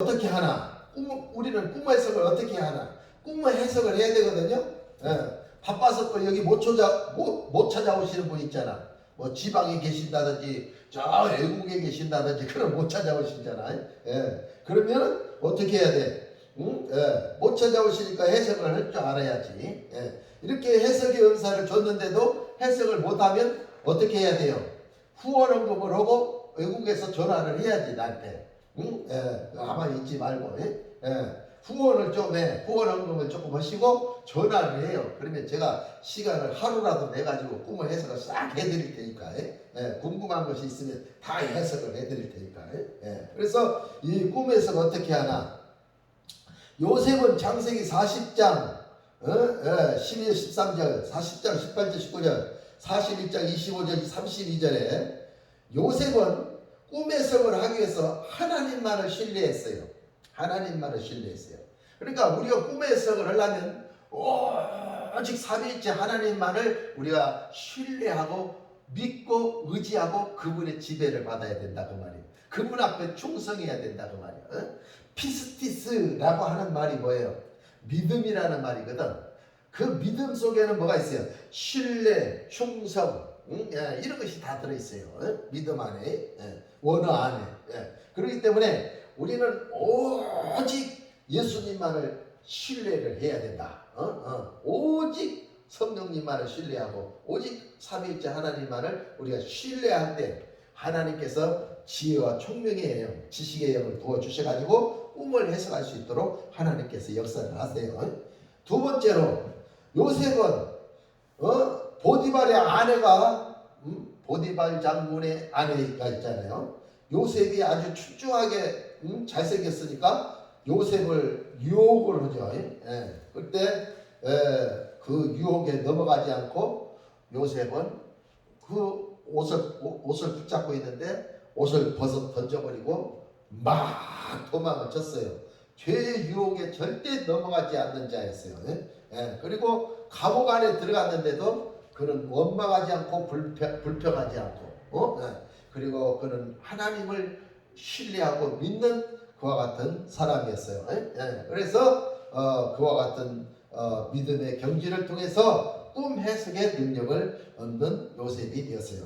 어떻게 하나? 우리는 꿈 해석을 어떻게 하나? 꿈의 해석을 해야 되거든요. 예. 바빠서 또 여기 못 찾아오시는 분 있잖아. 뭐 지방에 계신다든지 저 외국에 계신다든지 그럼 못 찾아오시잖아요. 예. 그러면 어떻게 해야 돼? 응? 예. 못 찾아오시니까 해석을 할 줄 알아야지. 예. 이렇게 해석의 은사를 줬는데도 해석을 못하면 어떻게 해야 돼요? 후원 언급을 하고 외국에서 전화를 해야지 나한테. 응? 예. 가만히 있지 말고. 예. 후원을 좀 해. 후원 헌금을 조금 하시고 전화를 해요. 그러면 제가 시간을 하루라도 내가지고 꿈을 해석을 싹 해드릴 테니까. 궁금한 것이 있으면 다 해석을 해드릴 테니까. 그래서 이 꿈 해석 어떻게 하나? 요셉은 창세기 40장 12절 13절 40장 18절 19절 41장 25절 32절에 요셉은 꿈 해석을 하기 위해서 하나님만을 신뢰했어요. 하나님만을 신뢰했어요. 그러니까 우리가 꿈의 해석을 하려면 오직 삼위일체 하나님만을 우리가 신뢰하고 믿고 의지하고 그분의 지배를 받아야 된다 그 말이에요. 그분 앞에 충성해야 된다 그 말이에요. 피스티스라고 하는 말이 뭐예요? 믿음이라는 말이거든. 그 믿음 속에는 뭐가 있어요? 신뢰, 충성, 이런 것이 다 들어있어요. 믿음 안에, 원어 안에. 그렇기 때문에 우리는 오직 예수님만을 신뢰를 해야 된다. 오직 성령님만을 신뢰하고 오직 삼위일체 하나님만을 우리가 신뢰할 때 하나님께서 지혜와 총명의 영, 지식의 영을 부어주셔가지고 꿈을 해석할 수 있도록 하나님께서 역사를 하세요. 두 번째로 요셉은 보디발의 아내가 보디발 장군의 아내가 있잖아요. 요셉이 아주 출중하게 잘생겼으니까 요셉을 유혹을 하죠. 그때 그 유혹에 넘어가지 않고 요셉은 그 옷을 붙잡고 있는데 옷을 벗어 던져버리고 막 도망을 쳤어요. 죄의 유혹에 절대 넘어가지 않는 자였어요. 그리고 감옥 안에 들어갔는데도 그는 원망하지 않고 불평하지 않고 그리고 그는 하나님을 신뢰하고 믿는 그와 같은 사람이었어요. 그래서 그와 같은 믿음의 경지를 통해서 꿈 해석의 능력을 얻는 요셉이 되었어요.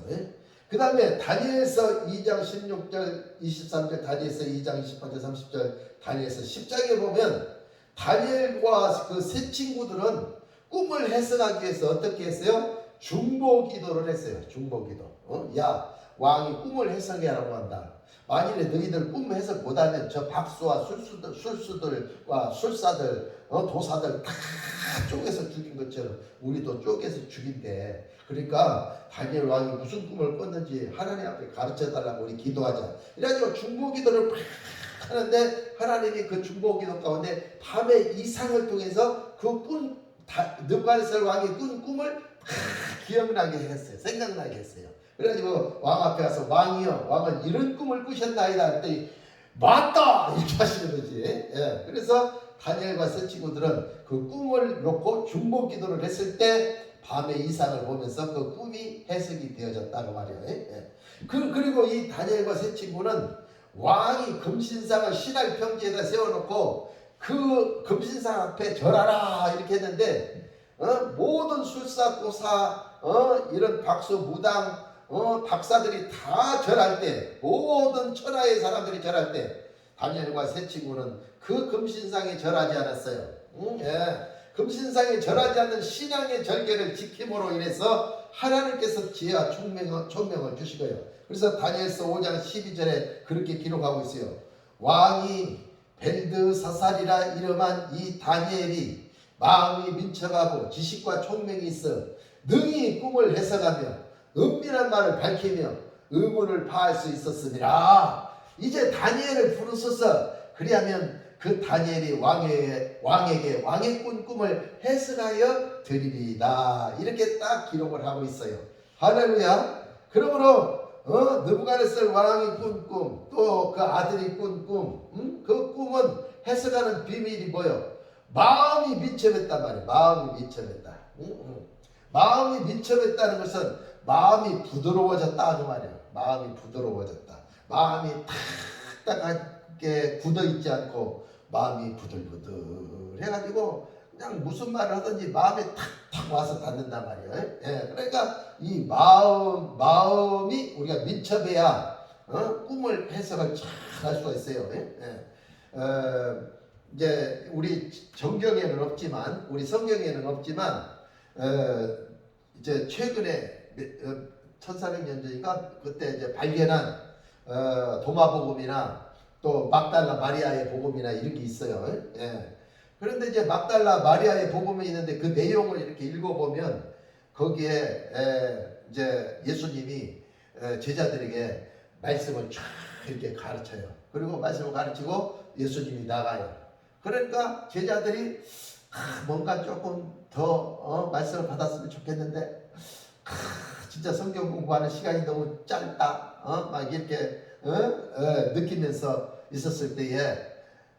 그 다음에 다니엘서 2장 16절 23절 다니엘서 2장 28절 30절 다니엘서 10장에 보면 다니엘과 그 세 친구들은 꿈을 해석하기 위해서 어떻게 했어요? 중보 기도를 했어요. 중보 기도. 야, 왕이 꿈을 해석하라고 한다. 만일에 너희들 꿈 해석 못하면 저 박수와 술수들과 술사들, 도사들 다 쪼개서 죽인 것처럼 우리도 쪼개서 죽인대. 그러니까 다니엘 왕이 무슨 꿈을 꿨는지 하나님 앞에 가르쳐달라고 우리 기도하자. 이래가지고 중보 기도를 막 하는데 하나님이 그 중보 기도 가운데 밤의 이상을 통해서 그 꿈, 느부갓네살 왕이 꾼 꿈을 다 기억나게 했어요. 생각나게 했어요. 그래가지고 왕 앞에 가서 왕이여, 왕은 이런 꿈을 꾸셨나이다 했더니 맞다! 이렇게 하시는 거지. 그래서 다니엘과 세 친구들은 그 꿈을 놓고 중보 기도를 했을 때 밤의 이상을 보면서 그 꿈이 해석이 되어졌다고 말이에요. 그리고 이 다니엘과 세 친구는 왕이 금신상을 신할 평지에다 세워놓고 그 금신상 앞에 절하라 이렇게 했는데 모든 술사, 고사, 이런 박수, 무당, 박사들이 다 절할 때, 모든 천하의 사람들이 절할 때 다니엘과 세 친구는 그 금신상에 절하지 않았어요. 금신상에 절하지 않는 신앙의 절개를 지킴으로 인해서 하나님께서 지혜와 총명을 주시고요. 그래서 다니엘서 5장 12절에 그렇게 기록하고 있어요. 왕이 벨드사살이라 이름한 이 다니엘이 마음이 민첩하고 지식과 총명이 있어 능히 꿈을 해석하며 은밀한 말을 밝히며 의문을 파할 수 있었습니다. 이제 다니엘을 부르소서. 그리하면 그 다니엘이 왕에게 왕의 꾼 꿈을 해석하여 드리리다. 이렇게 딱 기록을 하고 있어요. 할렐루야. 그러므로 느부갓네살 왕이 꾼 꿈, 또 그 아들이 꾼 꿈, 그 꿈은 해석하는 비밀이 뭐요? 마음이 민첩했단 말이에요. 마음이 민첩했다. 마음이 민첩했다는 것은 마음이 부드러워졌다 그 말이에요. 마음이 부드러워졌다. 마음이 탁탁하게 이렇게 굳어 있지 않고 마음이 부들부들 해가지고 그냥 무슨 말을 하든지 마음에 탁탁 와서 닿는단 말이에요. 예, 그러니까 이 마음이 우리가 민첩해야 꿈을 해석을 잘 할 수가 있어요. 이제 우리 정경에는 없지만, 우리 성경에는 없지만, 이제 최근에 1400년 전인가 그때 이제 발견한 도마복음이나 또 막달라 마리아의 복음이나 이런 게 있어요. 예. 그런데 이제 막달라 마리아의 복음이 있는데 그 내용을 이렇게 읽어보면 거기에 이제 예수님이 제자들에게 말씀을 쫙 이렇게 가르쳐요. 그리고 말씀을 가르치고 예수님이 나가요. 그러니까 제자들이 뭔가 조금 더 말씀을 받았으면 좋겠는데 진짜 성경 공부하는 시간이 너무 짧다 막 이렇게 느끼면서 있었을 때에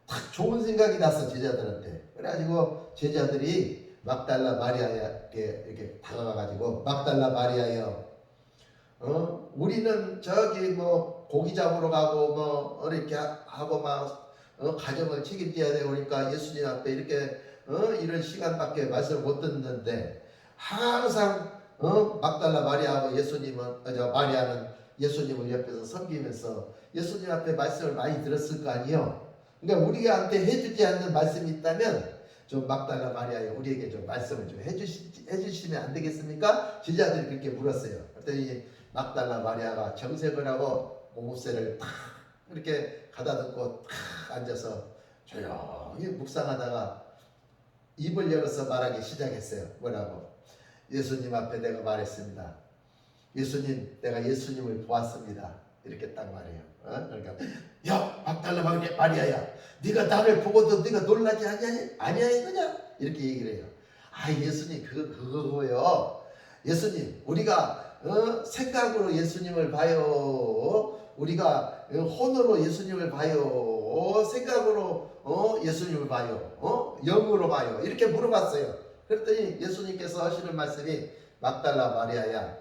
딱 좋은 생각이 났어 제자들한테. 그래가지고 제자들이 막달라 마리아에게 이렇게 다가가가지고 막달라 마리아여, 우리는 저기 뭐 고기 잡으러 가고 뭐 이렇게 하고 막 가정을 책임져야 되고 그러니까 예수님 앞에 이렇게 이런 시간밖에 말씀을 못 듣는데 항상 막달라 마리아하고 마리아는 예수님을 옆에서 섬기면서 예수님 앞에 말씀을 많이 들었을 거 아니에요. 그러니까 우리한테 해주지 않는 말씀이 있다면 좀 막달라 마리아여 우리에게 좀 말씀을 좀 해주시면 안 되겠습니까? 제자들이 그렇게 물었어요. 그랬더니 막달라 마리아가 정색을 하고 모세를 탁 이렇게 가다듬고 탁 앉아서 조용히 묵상하다가 입을 열어서 말하기 시작했어요. 뭐라고? 예수님 앞에 내가 말했습니다. 예수님, 내가 예수님을 보았습니다. 이렇게 딱 말해요. 그러니까 야 막달라 마리아야, 네가 나를 보고도 네가 놀라지 아니하였느냐? 이렇게 얘기를 해요. 아 예수님 그거고요. 예수님 우리가 생각으로 예수님을 봐요. 우리가 혼으로 예수님을 봐요. 생각으로 예수님을 봐요. 영으로 봐요. 이렇게 물어봤어요. 그랬더니 예수님께서 하시는 말씀이 막달라 마리아야,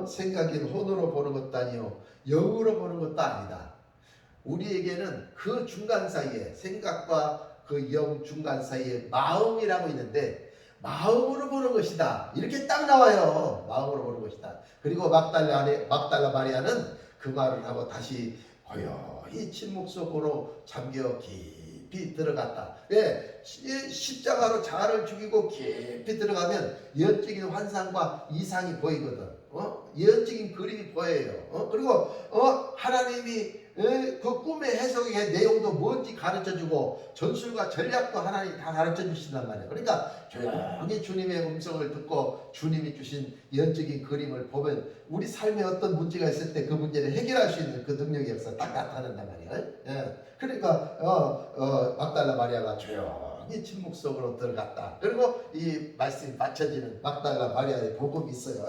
생각인 혼으로 보는 것도 아니요 영으로 보는 것도 아니다. 우리에게는 그 중간 사이에 생각과 그 영 중간 사이에 마음이라고 있는데 마음으로 보는 것이다. 이렇게 딱 나와요. 마음으로 보는 것이다. 그리고 막달라 마리아는 그 말을 하고 다시 고요히 침묵 속으로 잠겨 깊이 들어갔다. 왜? 십자가로 자아를 죽이고 깊이 들어가면 예언적인 환상과 이상이 보이거든. 예언적인 그림이 보여요. 그리고 하나님이 그 꿈의 해석의 내용도 뭔지 가르쳐주고 전술과 전략도 하나님 다 가르쳐주신단 말이에요. 그러니까 조용히 주님의 음성을 듣고 주님이 주신 예언적인 그림을 보면 우리 삶에 어떤 문제가 있을 때 그 문제를 해결할 수 있는 그 능력의 역사 딱 나타난단 말이에요. 그러니까 막달라 마리아가 조용히 침묵 속으로 들어갔다. 그리고 이 말씀이 받쳐지는 막달라 마리아의 복음이 있어요.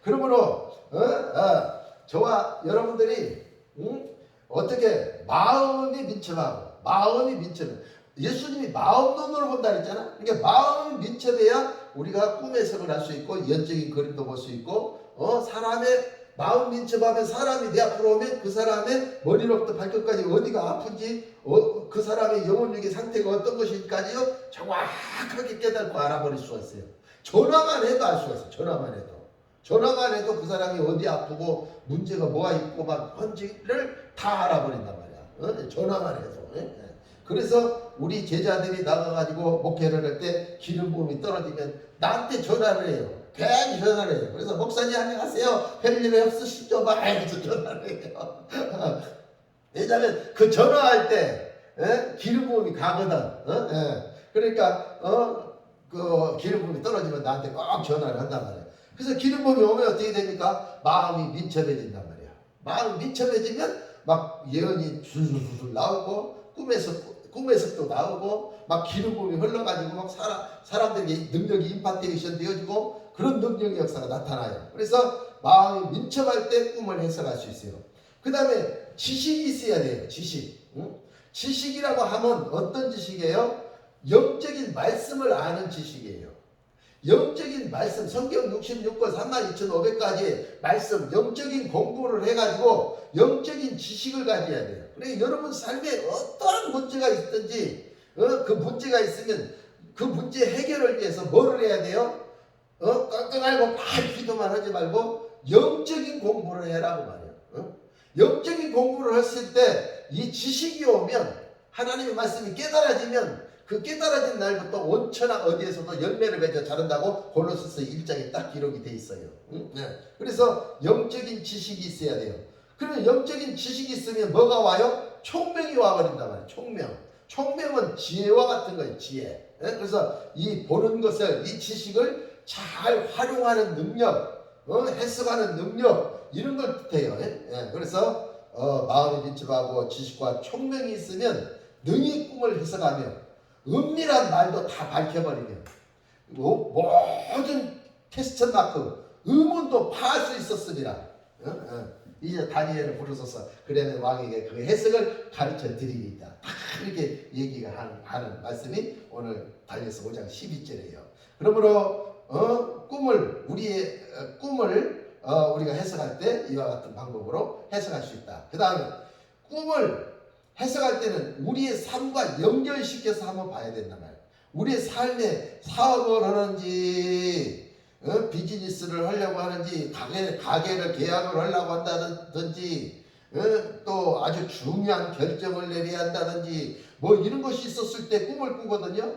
그러므로 저와 여러분들이 어떻게 마음이 민첩하고 마음이 민첩해. 예수님이 마음 눈으로 본다 그랬잖아. 그러니까 마음이 민첩해야 우리가 꿈 해석을 할 수 있고 연적인 그림도 볼 수 있고 사람의 마음 민첩하면 사람이 내 앞으로 오면 그 사람의 머리로부터 발끝까지 어디가 아픈지 그 사람의 영혼력의 상태가 어떤 것인지까지요 정확하게 깨닫고 알아버릴 수가 있어요. 전화만 해도 알 수가 있어요. 전화만 해도 그 사람이 어디 아프고 문제가 뭐가 있고 막 뭔지를 다 알아버린단 말이야. 전화만 해도. 그래서 우리 제자들이 나가가지고 목회를 할 때 기름 부음이 떨어지면 나한테 전화를 해요. 괜히 전화를 해요. 그래서 목사님 안녕하세요. 별일 없으시죠? 막 해서 전화를 해요. 왜냐하면 그 전화할 때 기름 부음이 가거든. 그러니까 그 기름 부음이 떨어지면 나한테 꼭 전화를 한단 말이야. 그래서 기름 부음이 오면 어떻게 됩니까? 마음이 민첩해진단 말이야. 마음이 민첩해지면 막 예언이 술술술 나오고 꿈에서도 나오고 막 기름 부음이 흘러가지고 막 사람들에게 능력이 임파테이션 되어지고 그런 능력의 역사가 나타나요. 그래서 마음이 민첩할 때 꿈을 해석할 수 있어요. 그 다음에 지식이 있어야 돼요. 지식이라고 하면 어떤 지식이에요? 영적인 말씀을 아는 지식이에요. 영적인 말씀, 성경 66권 32,500가지 말씀, 영적인 공부를 해가지고 영적인 지식을 가져야 돼요. 그러니까 여러분 삶에 어떠한 문제가 있든지 그 문제가 있으면 그 문제 해결을 위해서 뭐를 해야 돼요? 끙끙 앓고 막 기도만 하지 말고 영적인 공부를 해라고 말이에요. 영적인 공부를 했을 때 이 지식이 오면 하나님의 말씀이 깨달아지면 그 깨달아진 날부터 온천한 어디에서도 열매를 맺어 자른다고 골로새서 1장에 딱 기록이 돼 있어요. 그래서 영적인 지식이 있어야 돼요. 그러면 영적인 지식이 있으면 뭐가 와요? 총명이 와버린단 말이에요. 총명. 총명은 지혜와 같은 거예요. 지혜. 그래서 이 보는 것을, 이 지식을 잘 활용하는 능력, 해석하는 능력, 이런 걸 뜻해요. 그래서 마음이 민첩하고 지식과 총명이 있으면 능히 꿈을 해석하며 은밀한 말도 다 밝혀버리며 모든 퀘스천 마크 의문도 파할 수 있었습니다. 이제 다니엘을 부르소서 그러면 왕에게 그 해석을 가르쳐 드리리이다. 이렇게 얘기가 하는 말씀이 오늘 다니엘서 5장 12절이에요. 그러므로 우리의 꿈을 우리가 해석할 때 이와 같은 방법으로 해석할 수 있다. 그 다음에 꿈을 해석할 때는 우리의 삶과 연결시켜서 한번 봐야 된단 말이에요. 우리의 삶에 사업을 하는지 비즈니스를 하려고 하는지 가게를 계약을 하려고 한다든지 또 아주 중요한 결정을 내려야 한다든지 뭐 이런 것이 있었을 때 꿈을 꾸거든요.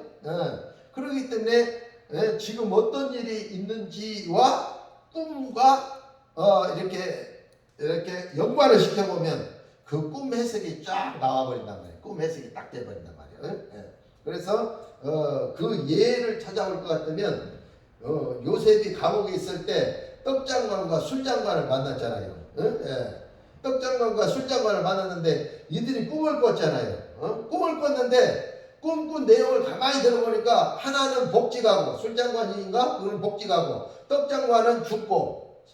그렇기 때문에 지금 어떤 일이 있는지와 꿈과 이렇게 연관을 시켜보면 그 꿈 해석이 쫙 나와버린단 말이에요. 꿈 해석이 딱 돼버린단 말이에요. 그래서 그 예를 찾아올 것 같으면 요셉이 감옥에 있을 때 떡장관과 술장관을 만났잖아요. 떡장관과 술장관을 만났는데 이들이 꿈을 꿨잖아요. 꿈을 꿨는데 꿈꾼 내용을 가만히 들어보니까 하나는 복직하고 술장관인가? 그건 복직하고 떡장관은 죽고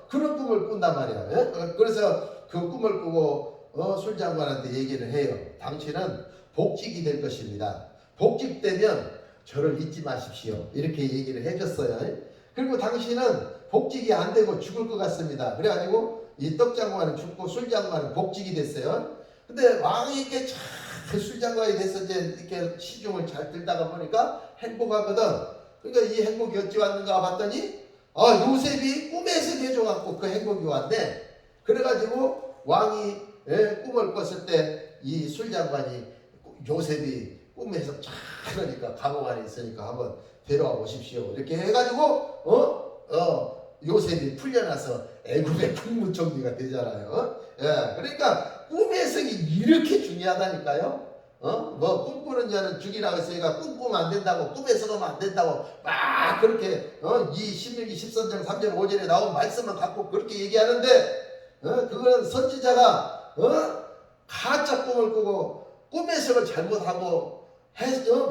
그런 꿈을 꾼단 말이야. 그래서 그 꿈을 꾸고 술장관한테 얘기를 해요. 당신은 복직이 될 것입니다. 복직되면 저를 잊지 마십시오. 이렇게 얘기를 해줬어요. 그리고 당신은 복직이 안 되고 죽을 것 같습니다. 그래가지고 이 떡장관은 죽고 술장관은 복직이 됐어요. 근데 왕이 이렇게 잘 술장관이 돼서 이제 이렇게 시중을 잘 들다가 보니까 행복하거든. 그러니까 이 행복이 어찌 왔는가 봤더니 요셉이 꿈에서 해줘갖고 그 행복이 왔네. 그래가지고 왕이 꿈을 꿨을 때 이 술장관이 요셉이 꿈에서 그러니까 감옥 안에 있으니까 한번 데려와 보십시오. 이렇게 해가지고 요셉이 풀려나서 애굽의 국무총리가 되잖아요. 그러니까 꿈 해석이 이렇게 중요하다니까요. 뭐 꿈꾸는 자는 죽이라고 했으니까 꿈꾸면 안 된다고, 꿈 해석하면 안 된다고 막 그렇게 이 신명기 13장 3절 5절에 나온 말씀을 갖고 그렇게 얘기하는데 그거는 선지자가 가짜 꿈을 꾸고 꿈 해석을 잘못하고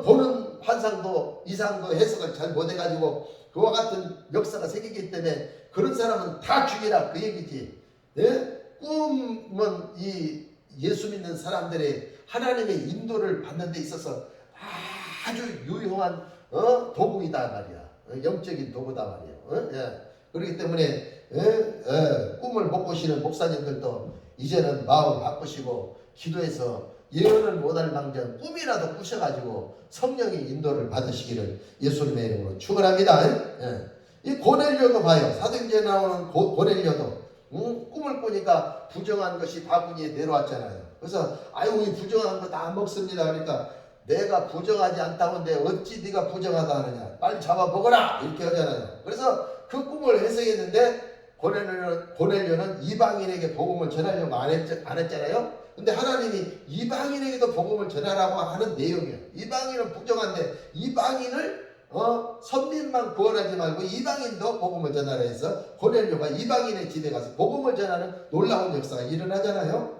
보는 환상도 이상도 해석을 잘 못해가지고 그와 같은 역사가 생기기 때문에 그런 사람은 다 죽이라 그 얘기지. 꿈은 이 예수 믿는 사람들의 하나님의 인도를 받는 데 있어서 아주 유용한 도구이다 말이야. 영적인 도구다 말이야. 그렇기 때문에 꿈을 못 꾸시는 목사님들도 이제는 마음 바꾸시고 기도해서 예언을 못할 망정 꿈이라도 꾸셔가지고 성령의 인도를 받으시기를 예수님의 이름으로 축원합니다. 이 고넬료도 봐요. 사도행전에 나오는 고넬료도 꿈을 꾸니까 부정한 것이 바구니에 내려왔잖아요. 그래서 아이고 이 부정한 거 다 안 먹습니다. 그러니까 내가 부정하지 않다는데 어찌 네가 부정하다 하느냐. 빨리 잡아 먹어라 이렇게 하잖아요. 그래서 그 꿈을 해석했는데 고넬료는 이방인에게 복음을 전하려고 안 했잖아요. 근데 하나님이 이방인에게도 복음을 전하라고 하는 내용이에요. 이방인은 부정한데 이방인을 선민만 구원하지 말고 이방인도 복음을 전하라 해서 고넬료가 이방인의 집에 가서 복음을 전하는 놀라운 역사가 일어나잖아요.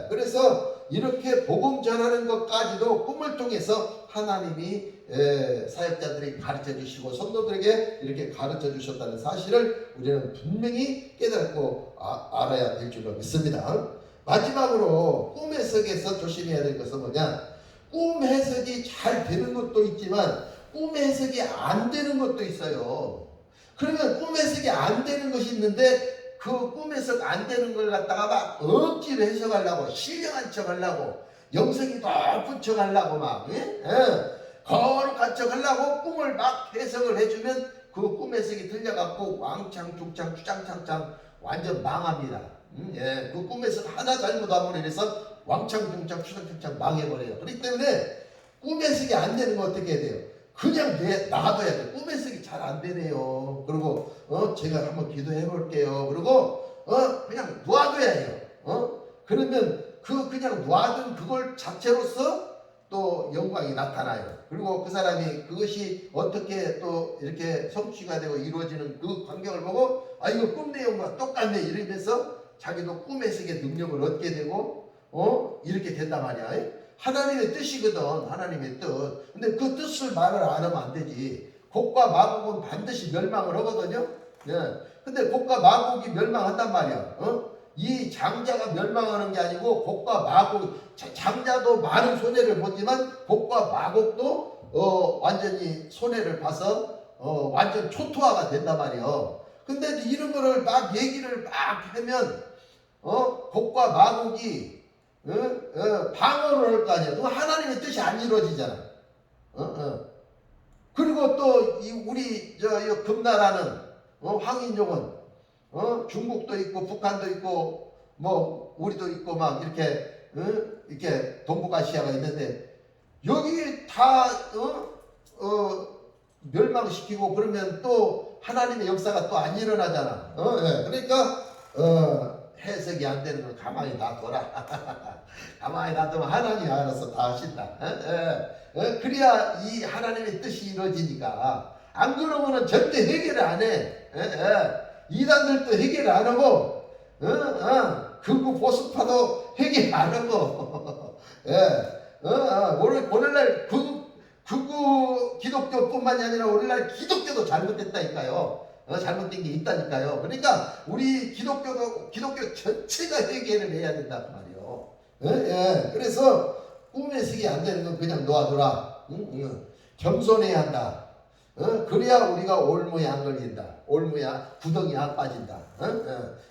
그래서 이렇게 복음 전하는 것까지도 꿈을 통해서 하나님이 사역자들에게 가르쳐 주시고 성도들에게 이렇게 가르쳐 주셨다는 사실을 우리는 분명히 깨닫고 알아야 될 줄로 믿습니다. 마지막으로 꿈 해석에서 조심해야 될 것은 뭐냐? 꿈 해석이 잘 되는 것도 있지만 꿈 해석이 안 되는 것도 있어요. 그러면 꿈 해석이 안 되는 것이 있는데 그 꿈 해석 안 되는 걸 갖다가 막 억지로 해석하려고 신령한 척 하려고 영성이 높은 척 하려고 막 거룩한 척 하려고 꿈을 막 해석을 해주면 그 꿈 해석이 들려갖고 왕창 중창 주장창창 완전 망합니다. 그 꿈 해석 하나 잘못하면 이래서 왕창 중창 주장창창 망해버려요. 그렇기 때문에 꿈 해석이 안 되는 거 어떻게 해야 돼요? 그냥 놔둬야 돼. 꿈 해석이 잘 안 되네요. 그리고 제가 한번 기도해 볼게요. 그리고 그냥 놔둬야 해요. 그러면 그냥 놔둔 그걸 자체로서 또 영광이 나타나요. 그리고 그 사람이 그것이 어떻게 또 이렇게 성취가 되고 이루어지는 그 광경을 보고 이거 꿈 내용과 똑같네 이러면서 자기도 꿈 해석의 능력을 얻게 되고 이렇게 된단 말이야. 하나님의 뜻이거든. 하나님의 뜻. 근데 그 뜻을 말을 안 하면 안 되지. 곡과 마곡은 반드시 멸망을 하거든요. 근데 곡과 마곡이 멸망한단 말이야. 이 장자가 멸망하는 게 아니고 곡과 마곡, 장자도 많은 손해를 보지만 곡과 마곡도 완전히 손해를 봐서 완전 초토화가 된단 말이에요. 근데 이런 거를 막 얘기를 막 하면 곡과 마곡이 방어를 할 거 아니야. 그 하나님의 뜻이 안 이루어지잖아. 그리고 또 우리 금나라는 황인종은 중국도 있고 북한도 있고 뭐 우리도 있고 막 이렇게 동북아시아가 있는데 여기 다 멸망시키고 그러면 또 하나님의 역사가 또 안 일어나잖아. 그러니까 해석이 안 되는 건 가만히 놔둬라. 가만히 놔두면 하나님이 알아서 다 하신다. 그래야 이 하나님의 뜻이 이루어지니까. 안 그러면은 절대 해결을 안 해. 이단들도 해결 안 하고, 극우 보수파도 해결 안 하고, 오늘날 극우 기독교뿐만이 아니라 오늘날 기독교도 잘못됐다니까요. 잘못된 게 있다니까요. 그러니까 우리 기독교 전체가 해결을 해야 된단 말이에요. 그래서 꿈 해석이 안 되는 건 그냥 놓아둬라. 겸손해야 한다. 그래야 우리가 올무에 안 걸린다. 올무야 구덩이에 안 빠진다.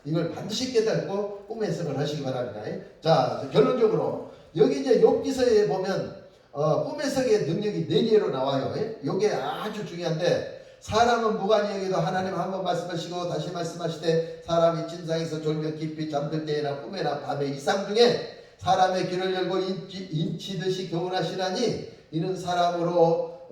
이걸 반드시 깨닫고 꿈 해석을 하시기 바랍니다. 자, 결론적으로 여기 이제 욥기서에 보면 꿈 해석의 능력이 4개로 나와요. 이게 아주 중요한데 사람은 무관이에게도 하나님 한번 말씀하시고 다시 말씀하시되 사람이 침상에서 졸며 깊이 잠들 때에나 꿈에나 밤에 이상 중에 사람의 귀를 열고 인치듯이 교훈하시라니 이는 사람으로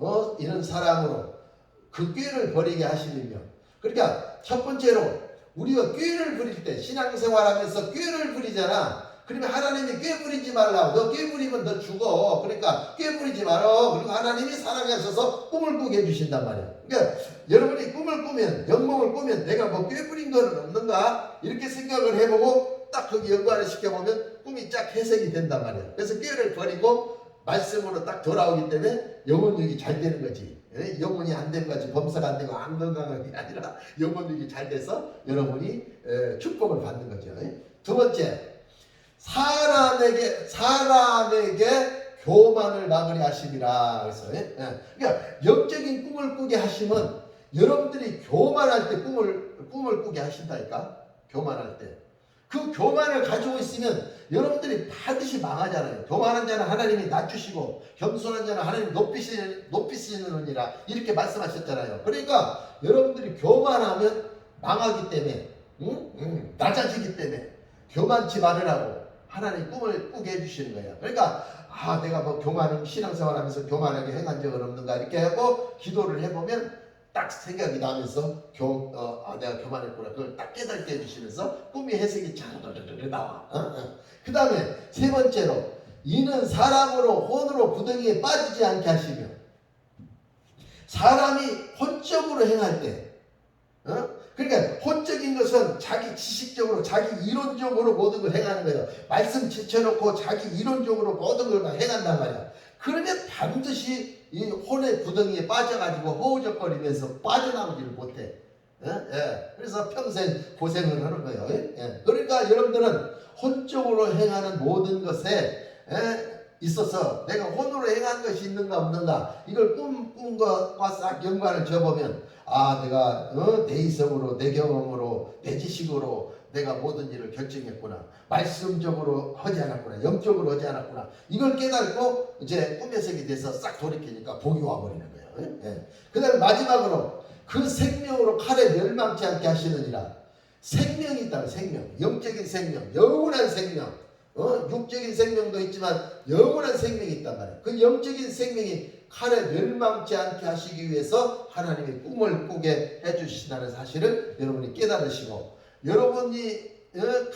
그 꾀를 버리게 하시느며. 그러니까 첫 번째로 우리가 꾀를 부릴 때 신앙생활하면서 꾀를 부리잖아. 그러면 하나님이 꾀 부리지 말라고. 너 꾀 부리면 너 죽어. 그러니까 꾀 부리지 말어. 그리고 하나님이 사랑하셔서 꿈을 꾸게 해주신단 말이야. 그러니까 여러분이 꿈을 꾸면, 영몽을 꾸면 내가 뭐 꾀 부린 거는 없는가? 이렇게 생각을 해보고 딱 거기 연관을 시켜보면 꿈이 쫙 해석이 된단 말이야. 그래서 꾀를 버리고 말씀으로 딱 돌아오기 때문에 영혼육이 잘 되는 거지. 영혼이 안 되는 거지. 범사가 안 되고 안 건강한 게 아니라 영혼육이 잘 돼서 여러분이 축복을 받는 거죠. 두 번째, 사람에게 교만을 막으려 하심이라. 그래서 그러니까 영적인 꿈을 꾸게 하시면 여러분들이 교만할 때 꿈을 꾸게 하신다니까. 교만할 때. 그 교만을 가지고 있으면 여러분들이 반드시 망하잖아요. 교만한 자는 하나님이 낮추시고 겸손한 자는 하나님이 높이시느니라 이렇게 말씀하셨잖아요. 그러니까 여러분들이 교만하면 망하기 때문에 낮아지기 때문에 교만치 말으라고 하나님 꿈을 꾸게 해주시는 거예요. 그러니까 내가 뭐 신앙생활하면서 교만하게 행한 적은 없는가 이렇게 하고 기도를 해보면 딱 생각이 나면서 내가 교만했구나. 그걸 딱 깨닫게 해주시면서 꿈이 해석이 자르르르 나와. 그 다음에 세 번째로 이는 사람으로 혼으로 구덩이에 빠지지 않게 하시며. 사람이 혼적으로 행할 때 그러니까 혼적인 것은 자기 지식적으로 자기 이론적으로 모든 걸 행하는 거예요. 말씀 제쳐놓고 자기 이론적으로 모든 걸 행한단 말이야. 그러면 반드시 이 혼의 구덩이에 빠져가지고 허우적거리면서 빠져나오지를 못해. 그래서 평생 고생을 하는 거예요. 그러니까 여러분들은 혼적으로 행하는 모든 것에 있어서 내가 혼으로 행한 것이 있는가 없는가 이걸 꾼 것과 싹 연관을 지어보면 아 내가 내 이성으로 내 경험으로 내 지식으로 내가 모든 일을 결정했구나. 말씀적으로 하지 않았구나. 영적으로 하지 않았구나. 이걸 깨닫고 이제 꿈 해석이 돼서 싹 돌이키니까 복이 와버리는 거예요. 예. 그 다음에 마지막으로 그 생명으로 칼에 멸망치 않게 하시느니라. 생명이 있다. 생명. 영적인 생명. 영원한 생명. 육적인 생명도 있지만 영원한 생명이 있단 말이에요. 그 영적인 생명이 칼에 멸망치 않게 하시기 위해서 하나님이 꿈을 꾸게 해주신다는 사실을 여러분이 깨달으시고 여러분이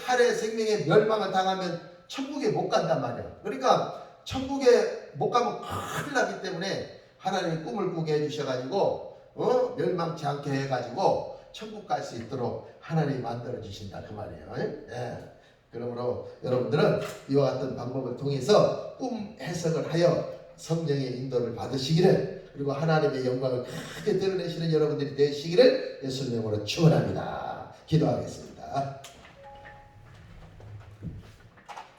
칼의 생명에 멸망을 당하면 천국에 못 간단 말이에요. 그러니까 천국에 못 가면 큰일 나기 때문에 하나님이 꿈을 꾸게 해주셔가지고 멸망치 않게 해가지고 천국 갈 수 있도록 하나님이 만들어 주신다 그 말이에요. 예. 그러므로 여러분들은 이와 같은 방법을 통해서 꿈 해석을 하여 성령의 인도를 받으시기를 그리고 하나님의 영광을 크게 드러내시는 여러분들이 되시기를 예수님의 이름으로 축원합니다. 기도하겠습니다.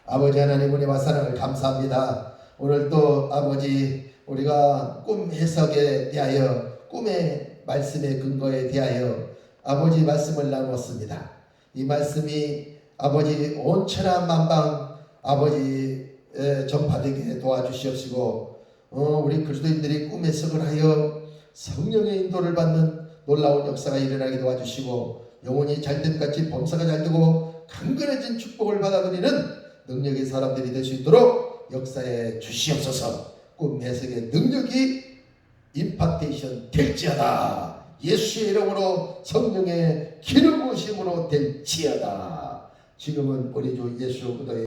아버지 하나님 은혜와 사랑을 감사합니다. 오늘 또 아버지 우리가 꿈 해석에 대하여 꿈의 말씀의 근거에 대하여 아버지 말씀을 나누었습니다. 이 말씀이 아버지 온 천하 만방 아버지 전파되게 도와주시옵시고 우리 그리스도인들이 꿈 해석을 하여 성령의 인도를 받는 놀라운 역사가 일어나게 도와주시고 영혼이 잘됨같이 범사가 잘되고 강건해진 축복을 받아들이는 능력의 사람들이 될 수 있도록 역사에 주시옵소서. 꿈 해석의 능력이 임파테이션 될지어다. 예수의 이름으로 성령의 기름 부으심으로 될지어다. 지금은 우리 주 예수 그리스도의